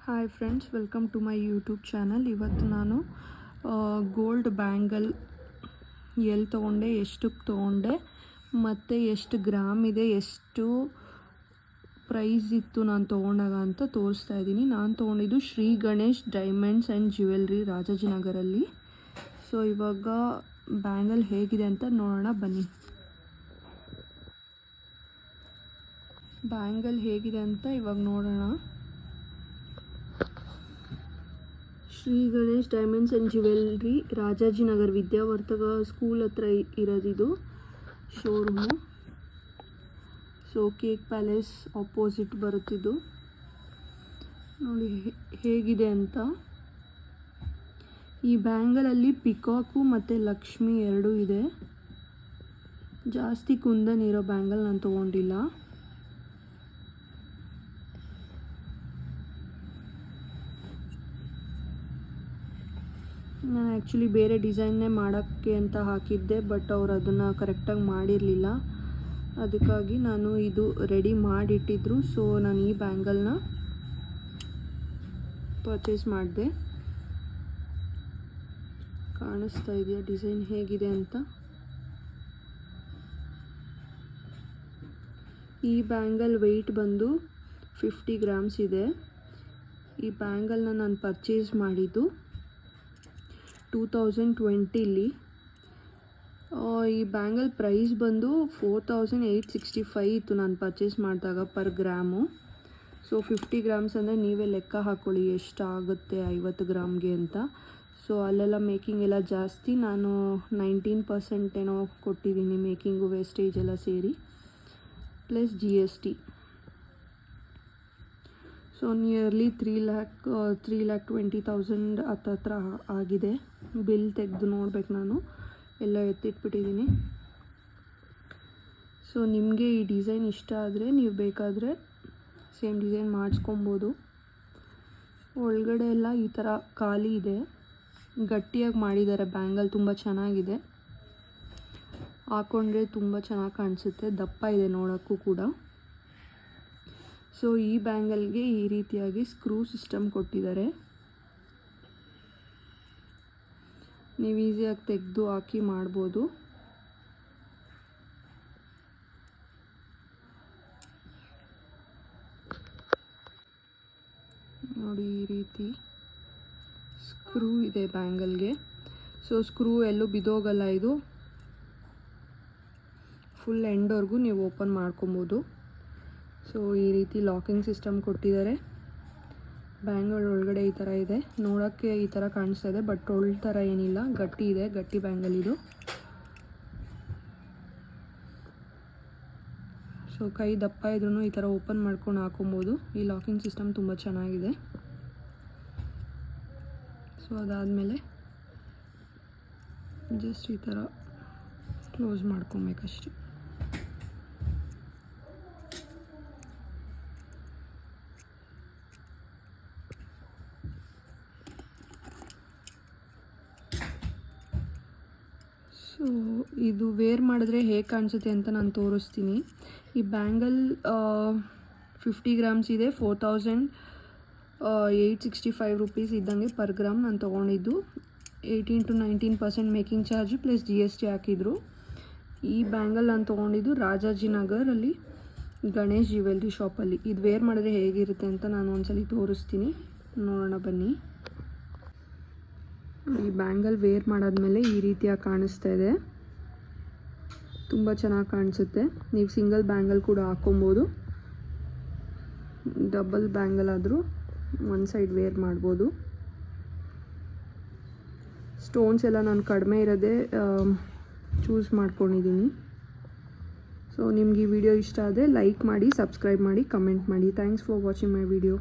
Hi friends, welcome to my YouTube channel. ಇವತ್ತು ನಾನು gold bangle ಎಲ್ಲಿ ತೊಗೊಂಡೆ, ಎಷ್ಟಕ್ಕೆ ತೊಗೊಂಡೆ ಮತ್ತು ಎಷ್ಟು ಗ್ರಾಮ್ ಇದೆ, ಎಷ್ಟು ಪ್ರೈಸ್ ಇತ್ತು ನಾನು ತೊಗೊಂಡಾಗ ಅಂತ ತೋರಿಸ್ತಾ ಇದ್ದೀನಿ. ನಾನು ತೊಗೊಂಡಿದ್ದು Shri Ganesh diamonds and jewellery ರಾಜಾಜಿನಗರಲ್ಲಿ. ಸೊ ಇವಾಗ ಬ್ಯಾಂಗಲ್ ಹೇಗಿದೆ ಅಂತ ನೋಡೋಣ ಬನ್ನಿ. ಬ್ಯಾಂಗಲ್ ಹೇಗಿದೆ ಅಂತ ಇವಾಗ ನೋಡೋಣ. Shri Ganesh diamonds and jewellery Rajajinagar Vidyavardhaka school ಹತ್ರ ಇರೋದಿದು showroom. So cake palace opposite ಬರುತ್ತಿದ್ದು. ನೋಡಿ ಹೇಗಿದೆ ಅಂತ. ಈ ಬ್ಯಾಂಗಲಲ್ಲಿ ಪಿಕಾಕು ಮತ್ತು ಲಕ್ಷ್ಮಿ ಎರಡೂ ಇದೆ. ಜಾಸ್ತಿ ಕುಂದನ್ ಇರೋ ಬ್ಯಾಂಗಲ್ ನಾನು ತೊಗೊಂಡಿಲ್ಲ. ನಾನು ಆ್ಯಕ್ಚುಲಿ ಬೇರೆ ಡಿಸೈನ್ನೇ ಮಾಡೋಕ್ಕೆ ಅಂತ ಹಾಕಿದ್ದೆ, ಬಟ್ ಅವರು ಅದನ್ನು ಕರೆಕ್ಟಾಗಿ ಮಾಡಿರಲಿಲ್ಲ. ಅದಕ್ಕಾಗಿ ನಾನು ಇದು ರೆಡಿ ಮಾಡಿಟ್ಟಿದ್ರು. ಸೊ ನಾನು ಈ ಬ್ಯಾಂಗಲ್ನ ಪರ್ಚೇಸ್ ಮಾಡಿದೆ. ಕಾಣಿಸ್ತಾ ಇದೆಯಾ ಡಿಸೈನ್ ಹೇಗಿದೆ ಅಂತ? ಈ ಬ್ಯಾಂಗಲ್ ವೆಯ್ಟ್ ಬಂದು 50 ಗ್ರಾಮ್ಸ್ ಇದೆ. ಈ ಬ್ಯಾಂಗಲ್ನ ನಾನು ಪರ್ಚೇಸ್ ಮಾಡಿದ್ದು 2020ಲಿ. ಈ ಬ್ಯಾಂಗಲ್ ಪ್ರೈಸ್ ಬಂದು 4865 ಇತ್ತು ನಾನು ಪರ್ಚೇಸ್ ಮಾಡಿದಾಗ ಪರ್ ಗ್ರಾಮು. ಸೊ 50 ಗ್ರಾಮ್ಸ್ ಅಂದರೆ ನೀವೇ ಲೆಕ್ಕ ಹಾಕ್ಕೊಳ್ಳಿ ಎಷ್ಟಾಗುತ್ತೆ 50 ಗ್ರಾಮ್ಗೆ ಅಂತ. ಸೊ ಅಲ್ಲೆಲ್ಲ ಮೇಕಿಂಗ್ ಎಲ್ಲ ಜಾಸ್ತಿ. ನಾನು 19% ಏನೋ ಕೊಟ್ಟಿದ್ದೀನಿ ಮೇಕಿಂಗು, ವೇಸ್ಟೇಜ್ ಎಲ್ಲ ಸೇರಿ, ಪ್ಲಸ್ GST. ಸೊ ನಿಯರ್ಲಿ 3,20,000 ಹತ್ರ ಆಗಿದೆ. ಬಿಲ್ ತೆಗೆದು ನೋಡ್ಬೇಕು, ನಾನು ಎಲ್ಲ ಎತ್ತಿಟ್ಬಿಟ್ಟಿದ್ದೀನಿ. ಸೊ ನಿಮಗೆ ಈ ಡಿಸೈನ್ ಇಷ್ಟ ಆದರೆ ನೀವು ಬೇಕಾದರೆ ಸೇಮ್ ಡಿಸೈನ್ ಮಾಡಿಸ್ಕೊಬೋದು. ಒಳಗಡೆ ಎಲ್ಲ ಈ ಥರ ಖಾಲಿ ಇದೆ, ಗಟ್ಟಿಯಾಗಿ ಮಾಡಿದ್ದಾರೆ. ಬ್ಯಾಂಗಲ್ ತುಂಬ ಚೆನ್ನಾಗಿದೆ, ಹಾಕ್ಕೊಂಡ್ರೆ ತುಂಬ ಚೆನ್ನಾಗಿ ಕಾಣಿಸುತ್ತೆ. ದಪ್ಪ ಇದೆ ನೋಡೋಕ್ಕೂ ಕೂಡ. ಸೊ ಈ ಬ್ಯಾಂಗಲ್ಗೆ ಈ ರೀತಿಯಾಗಿ ಸ್ಕ್ರೂ ಸಿಸ್ಟಮ್ ಕೊಟ್ಟಿದ್ದಾರೆ. ನೀವು ಈಸಿಯಾಗಿ ತೆಗೆದು ಹಾಕಿ ಮಾಡ್ಬೋದು. ನೋಡಿ ಈ ರೀತಿ ಸ್ಕ್ರೂ ಇದೆ ಬ್ಯಾಂಗಲ್ಗೆ. ಸೊ ಸ್ಕ್ರೂ ಎಲ್ಲೂ ಬಿದೋಗಲ್ಲ. ಇದು ಫುಲ್ ಎಂಡ್ವರೆಗೂ ನೀವು ಓಪನ್ ಮಾಡ್ಕೊಬೋದು. ಸೊ ಈ ರೀತಿ ಲಾಕಿಂಗ್ ಸಿಸ್ಟಮ್ ಕೊಟ್ಟಿದ್ದಾರೆ. ಬ್ಯಾಂಗಲ್ ಒಳಗಡೆ ಈ ಥರ ಇದೆ. ನೋಡೋಕ್ಕೆ ಈ ಥರ ಕಾಣಿಸ್ತಾ ಇದೆ, ಬಟ್ ಒಳ್ಳೆ ಥರ ಏನಿಲ್ಲ, ಗಟ್ಟಿ ಇದೆ, ಗಟ್ಟಿ ಬ್ಯಾಂಗಲ್ ಇದು. ಸೊ ಕೈ ದಪ್ಪ ಇದ್ರೂ ಈ ಥರ ಓಪನ್ ಮಾಡ್ಕೊಂಡು ಹಾಕೊಬೋದು. ಈ ಲಾಕಿಂಗ್ ಸಿಸ್ಟಮ್ ತುಂಬ ಚೆನ್ನಾಗಿದೆ. ಸೊ ಅದಾದಮೇಲೆ ಜಸ್ಟ್ ಈ ಥರ ಕ್ಲೋಸ್ ಮಾಡ್ಕೊಬೇಕಷ್ಟೆ. ಸೊ ಇದು ವೇರ್ ಮಾಡಿದ್ರೆ ಹೇಗೆ ಕಾಣಿಸುತ್ತೆ ಅಂತ ನಾನು ತೋರಿಸ್ತೀನಿ. ಈ ಬ್ಯಾಂಗಲ್ 50 ಗ್ರಾಮ್ಸ್ ಇದೆ. 4,865 ರುಪೀಸ್ ಇದ್ದಂಗೆ ಪರ್ ಗ್ರಾಮ್ ನಾನು ತೊಗೊಂಡಿದ್ದು. 18 to 19% making charge plus GST ಹಾಕಿದ್ರು. ಈ ಬ್ಯಾಂಗಲ್ ನಾನು ತೊಗೊಂಡಿದ್ದು ರಾಜಾಜಿನಗರಲ್ಲಿ ಗಣೇಶ್ ಜ್ಯುವೆಲ್ರಿ ಶಾಪಲ್ಲಿ. ಇದು ವೇರ್ ಮಾಡಿದ್ರೆ ಹೇಗಿರುತ್ತೆ ಅಂತ ನಾನು ಒಂದ್ಸಲಿ ತೋರಿಸ್ತೀನಿ, ನೋಡೋಣ ಬನ್ನಿ. ಈ ಬ್ಯಾಂಗಲ್ ವೇರ್ ಮಾಡಾದ್ಮೇಲೆ ಈ ರೀತಿಯಾಗಿ ಕಾಣಿಸ್ತಾ ಇದೆ. ತುಂಬ ಚೆನ್ನಾಗಿ ಕಾಣಿಸುತ್ತೆ. ನೀವು ಸಿಂಗಲ್ ಬ್ಯಾಂಗಲ್ ಕೂಡ ಹಾಕ್ಕೊಬೋದು, ಡಬಲ್ ಬ್ಯಾಂಗಲ್ ಆದರೂ ಒಂದು ಸೈಡ್ ವೇರ್ ಮಾಡ್ಬೋದು. ಸ್ಟೋನ್ಸ್ ಎಲ್ಲ ನಾನು ಕಡಿಮೆ ಇರೋದೇ ಚೂಸ್ ಮಾಡ್ಕೊಂಡಿದ್ದೀನಿ. ಸೊ ನಿಮ್ಗೆ ಈ ವಿಡಿಯೋ ಇಷ್ಟ ಆದರೆ ಲೈಕ್ ಮಾಡಿ, ಸಬ್ಸ್ಕ್ರೈಬ್ ಮಾಡಿ, ಕಮೆಂಟ್ ಮಾಡಿ. Thanks for watching my video.